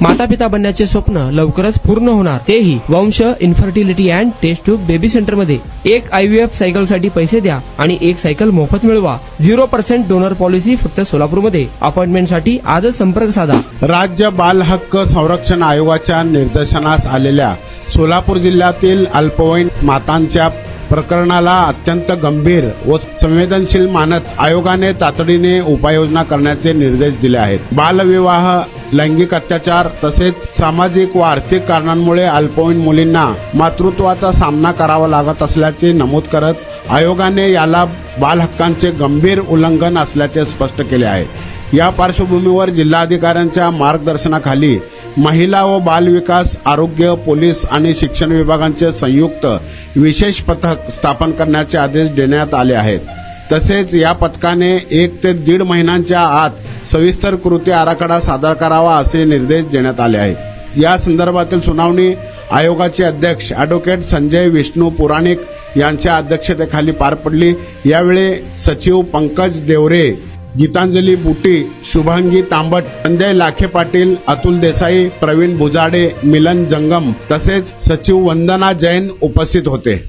माता पिता बनण्याचे स्वप्न लवकरच पूर्ण होणार, तेही Vansh infertility and test tube baby centre मध्ये। एक IVF सायकल साठी पैसे द्या आणि एक सायकल मोफत मिळवा। 0% डोनर पॉलिसी फक्त सोलापूरमध्ये। अपॉइंटमेंट साठी आजच संपर्क साधा। राज्य बाल हक्क संरक्षण आयोगाच्या निर्देशनास आलेल्या सोलापूर जिल्ह्यातील अल्पवयीन मातांच्या प्रकरणाला अत्यंत गंभीर व संवेदनशील मानत आयोगाने तातडीने उपाययोजना करण्याचे निर्देश दिले आहेत। बालविवाह, लैंगिक अत्याचार तसेच सामाजिक व आर्थिक कारणांमुळे अल्पवयीन मुलींना मातृत्वाचा सामना करावा लागत असल्याचे नमूद करत आयोगाने याला बाल हक्कांचे गंभीर उल्लंघन असल्याचे स्पष्ट केले आहे। या पार्श्वभूमीवर जिल्हाधिकाऱ्यांच्या मार्गदर्शनाखाली महिला व बाल विकास, आरोग्य, पोलीस आणि शिक्षण विभागांचे संयुक्त विशेष पथक स्थापन करण्याचे आदेश देण्यात आले आहेत। तसेच या पथकाने 1 ते 1.5 महिन्यांच्या आत सविस्तर कृती आराखडा सादर करावा असे निर्देश देण्यात आले आहेत। या संदर्भातील सुनावणी आयोगाचे अध्यक्ष ॲडव्होकेट संजय विष्णू पुराणिक यांच्या अध्यक्षतेखाली पार पडली। यावेळी सचिव पंकज देवरे, गीतांजली बुटी, शुभांगी तांबट, संजय लाखे पाटील, अतुल देसाई, प्रवीण भुजाडे, मिलन जंगम तसेच सचिव वंदना जैन उपस्थित होते।